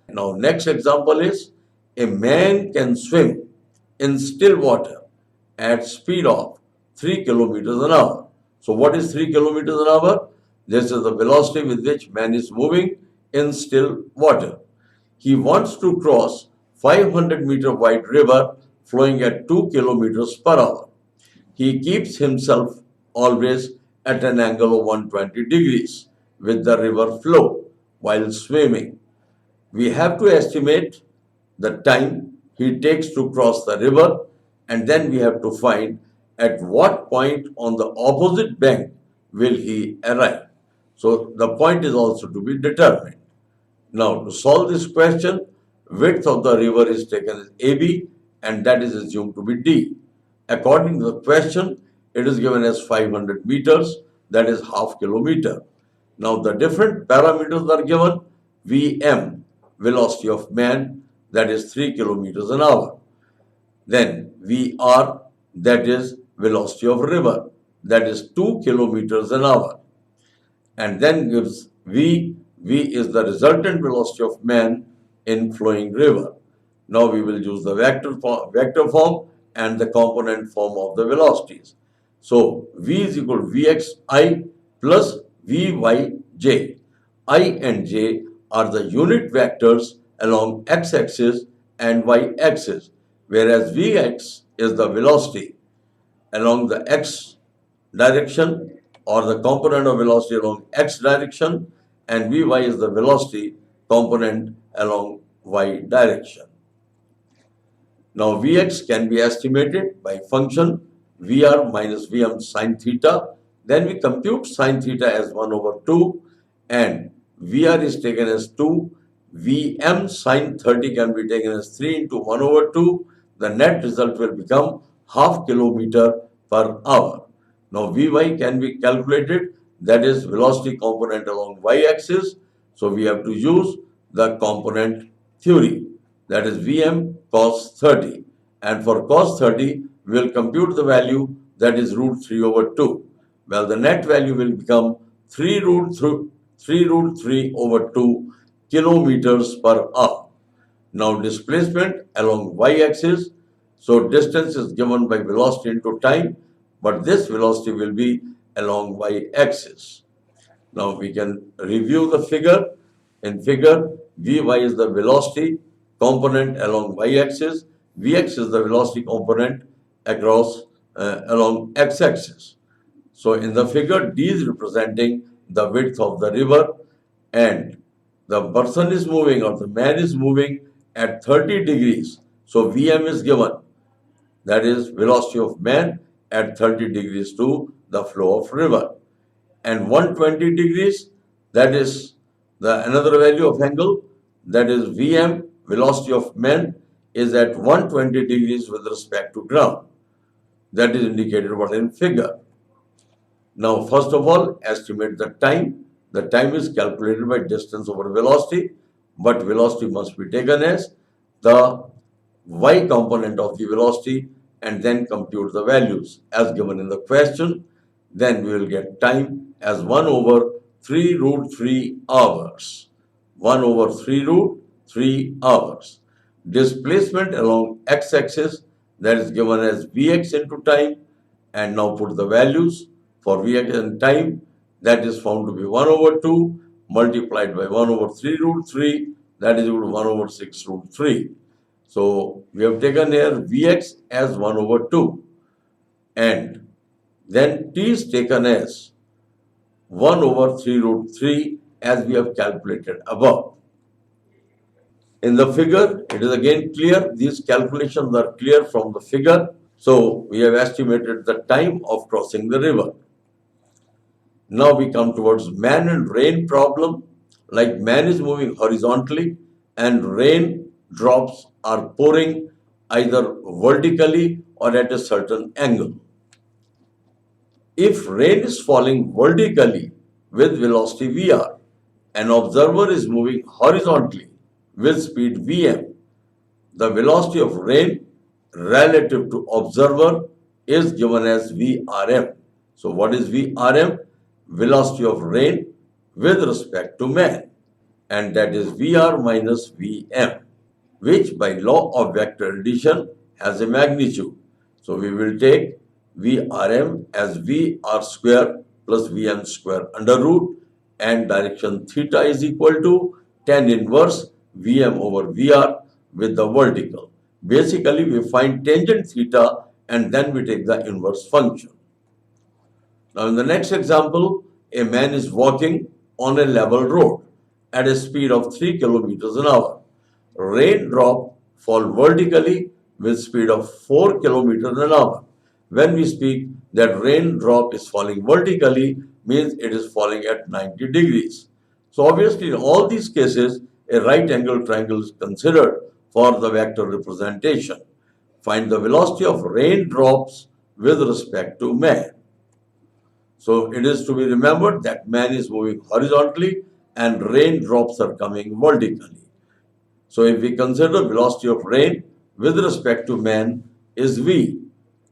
Now, next example is a man can swim in still water at speed of 3 kilometers an hour. So, what is 3 kilometers an hour? This is the velocity with which man is moving in still water. He wants to cross 500-meter wide river flowing at 2 kilometers per hour. He keeps himself always at an angle of 120 degrees with the river flow while swimming. We have to estimate the time he takes to cross the river, and then we have to find at what point on the opposite bank will he arrive. So the point is also to be determined. Now, to solve this question, width of the river is taken as AB and that is assumed to be D. According to the question, it is given as 500 meters, that is half kilometer. Now, the different parameters are given. Vm, velocity of man, that is 3 kilometers an hour. Then Vr, that is velocity of river, that is 2 kilometers an hour. And then gives V is the resultant velocity of man in flowing river. Now we will use the vector form and the component form of the velocities. So V is equal to Vxi plus Vyj. I and j are the unit vectors along x-axis and y-axis, whereas Vx is the velocity along the x direction or the component of velocity along x direction, and Vy is the velocity component along y direction. Now Vx can be estimated by function Vr minus Vm sine theta. Then we compute sine theta as 1 over 2 and Vr is taken as 2. Vm sine 30 can be taken as 3 into 1 over 2. The net result will become half kilometer per hour. Now Vy can be calculated, that is velocity component along y-axis. So we have to use the component theory, that is Vm cos 30. And for cos 30, we will compute the value, that is root 3 over 2. Well, the net value will become 3 root 3 over 2 kilometers per hour. Now displacement along y-axis. So distance is given by velocity into time, but this velocity will be along y-axis. Now we can review the figure. In figure, Vy is the velocity component along y-axis. Vx is the velocity component across along x-axis. So in the figure, D is representing the width of the river and the person is moving or the man is moving at 30 degrees. So Vm is given, that is velocity of man at 30 degrees to the flow of river. And 120 degrees, that is the another value of angle, that is Vm, velocity of man, is at 120 degrees with respect to ground. That is indicated in figure. Now, first of all, estimate the time. The time is calculated by distance over velocity, but velocity must be taken as the y component of the velocity and then compute the values as given in the question. Then we will get time as 1 over 3 root 3 hours. 1 over 3 root 3 hours. Displacement along x-axis, that is given as Vx into time, and now put the values for Vx and time, that is found to be 1 over 2 multiplied by 1 over 3 root 3, that is equal to 1 over 6 root 3. So we have taken here Vx as 1 over 2 and then t is taken as 1 over 3 root 3 as we have calculated above. In the figure, it is again clear. These calculations are clear from the figure. So we have estimated the time of crossing the river. Now we come towards man and rain problem. Like man is moving horizontally and rain drops are pouring either vertically or at a certain angle. If rain is falling vertically with velocity Vr, an observer is moving horizontally with speed Vm, the velocity of rain relative to observer is given as Vrm. So what is Vrm? Velocity of rain with respect to man. and that is Vr minus Vm, which by law of vector addition has a magnitude. So we will take Vrm as Vr square plus Vm square under root, and direction theta is equal to tan inverse Vm over Vr with the vertical. Basically, we find tangent theta and then we take the inverse function. Now, in the next example, a man is walking on a level road at a speed of 3 kilometers an hour. Raindrop fall vertically with speed of 4 kilometers an hour. When we speak that raindrop is falling vertically, means it is falling at 90 degrees. So obviously in all these cases, a right angle triangle is considered for the vector representation. Find the velocity of raindrops with respect to man. So it is to be remembered that man is moving horizontally and raindrops are coming vertically. So if we consider velocity of rain with respect to man is v,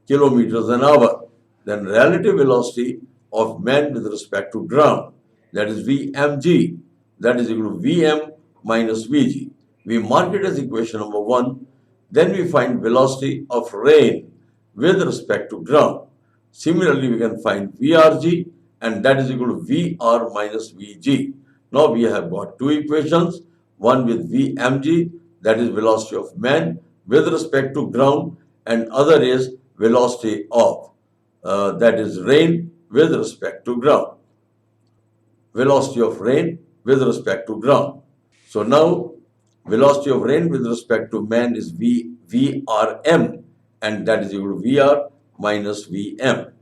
kilometers an hour, then relative velocity of man with respect to ground, that is vmg, that is equal to vm minus vg. We mark it as equation number 1. Then we find velocity of rain with respect to ground. Similarly, we can find vrg, and that is equal to vr minus vg. Now we have got two equations, one with vmg, that is velocity of man with respect to ground, and other is velocity of that is rain with respect to ground. Velocity of rain with respect to ground. So now velocity of rain with respect to man is vrm, and that is equal to vr minus vm.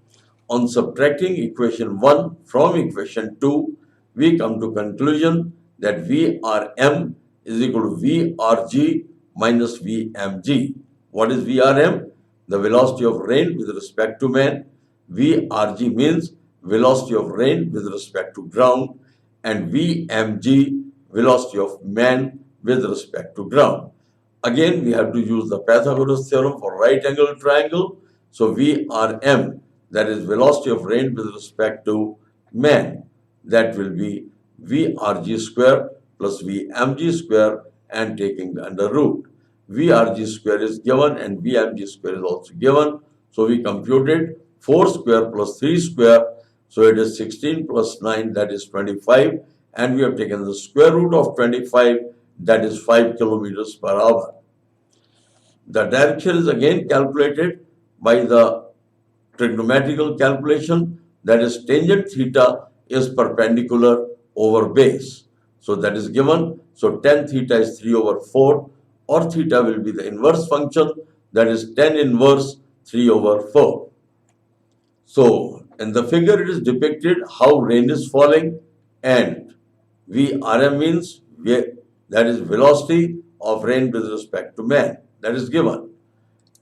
On subtracting equation 1 from equation 2, we come to conclusion that vrm is equal to vrg minus vmg. What is vrm? The velocity of rain with respect to man. vrg means velocity of rain with respect to ground, and vmg velocity of man with respect to ground. Again, we have to use the Pythagoras theorem for right angle triangle. So vrm, that is velocity of rain with respect to man, that will be vrg square plus vmg square and taking the under root. vrg square is given and vmg square is also given. So we computed 4 square plus 3 square. So it is 16 plus 9, that is 25. And we have taken the square root of 25, that is 5 kilometers per hour. The direction is again calculated by the trigonometrical calculation, that is tangent theta is perpendicular over base. So that is given. So tan theta is 3 over 4, or theta will be the inverse function, that is tan inverse 3 over 4. So in the figure it is depicted how rain is falling, and Vrm means that is velocity of rain with respect to man, that is given,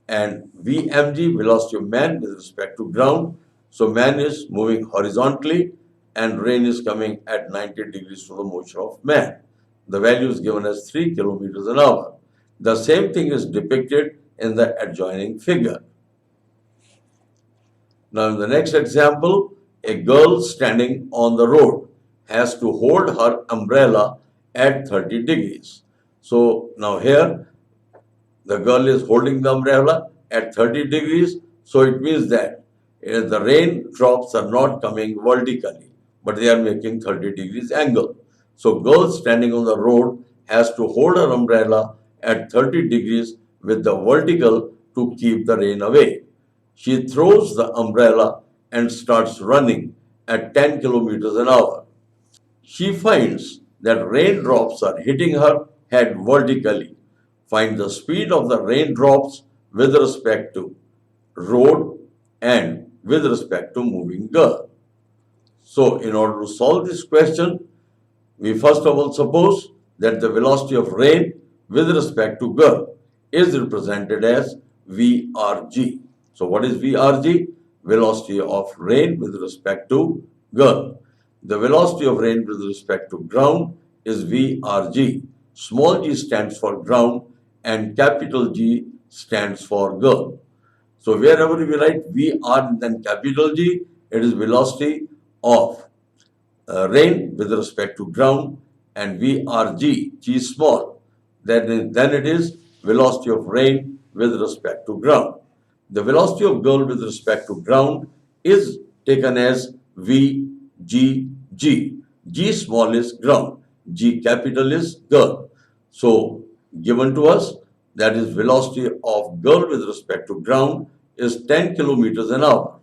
and Vmg velocity of man with respect to ground. So man is moving horizontally and rain is coming at 90 degrees to the motion of man. The value is given as 3 kilometers an hour. The same thing is depicted in the adjoining figure. Now in the next example, a girl standing on the road has to hold her umbrella at 30 degrees. So now here the girl is holding the umbrella at 30 degrees. So it means that the rain drops are not coming vertically, but they are making 30 degrees angle. So girl standing on the road has to hold her umbrella at 30 degrees with the vertical to keep the rain away. She throws the umbrella and starts running at 10 kilometers an hour. She finds that raindrops are hitting her head vertically. Find the speed of the raindrops with respect to road and with respect to moving girl. So in order to solve this question, we first of all suppose that the velocity of rain with respect to girl is represented as Vrg. So what is Vrg? Velocity of rain with respect to girl. The velocity of rain with respect to ground is Vrg. Small g stands for ground and capital G stands for girl. So wherever we write Vr and then capital G, it is velocity of rain with respect to ground, and VRG, G small, then it is velocity of rain with respect to ground. The velocity of girl with respect to ground is taken as VGG. G small is ground, G capital is girl. So given to us, that is velocity of girl with respect to ground is 10 kilometers an hour.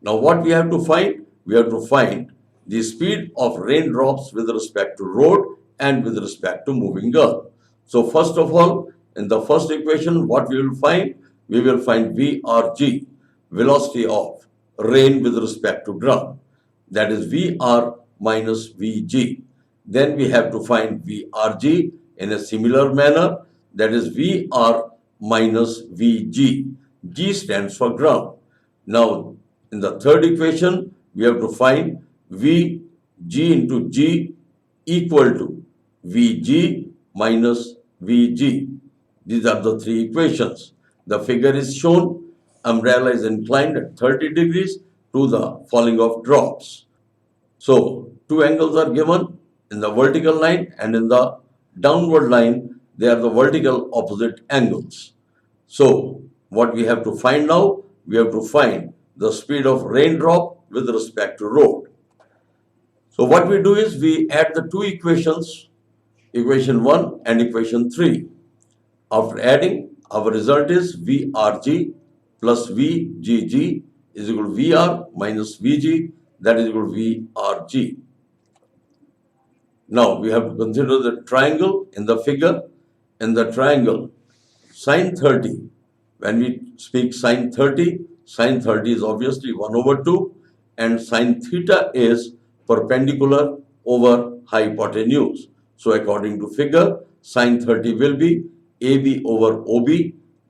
Now what we have to find? We have to find the speed of raindrops with respect to road and with respect to moving girl. So first of all, in the first equation, what we will find? We will find VRG, velocity of rain with respect to ground. That is VR minus VG. Then we have to find VRG in a similar manner. That is VR minus VG. G stands for ground. Now, in the third equation, we have to find VG into G equal to VG minus VG. These are the three equations. The figure is shown. Umbrella is inclined at 30 degrees to the falling of drops. So, two angles are given in the vertical line and in the downward line, they are the vertical opposite angles. So, what we have to find now? We have to find the speed of raindrop with respect to road. So, what we do is we add the two equations, equation 1 and equation 3. After adding, our result is VRG plus VGG is equal to VR minus VG, that is equal to VRG. Now, we have to consider the triangle in the figure. In the triangle, sine 30, when we speak sine 30 is obviously 1 over 2 and sine theta is perpendicular over hypotenuse. So, according to figure, sine 30 will be AB over OB.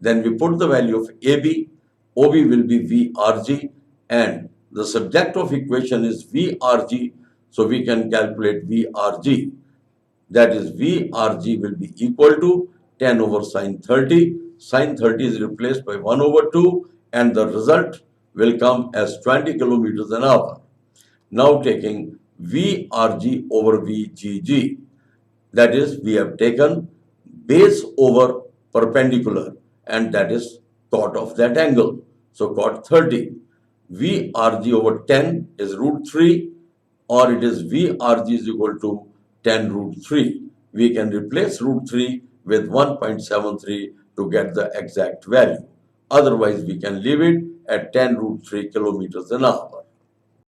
Then we put the value of AB. OB will be VRG and the subject of equation is VRG. So, we can calculate VRG. That is VRG will be equal to 10 over sine 30. Sine 30 is replaced by 1 over 2 and the result will come as 20 kilometers an hour. Now taking VRG over VGG. That is, we have taken base over perpendicular and that is cot of that angle. So cot 30. VRG over 10 is root 3 or it is VRG is equal to 10 root 3. We can replace root 3 with 1.73 to get the exact value. Otherwise, we can leave it at 10 root 3 kilometers an hour.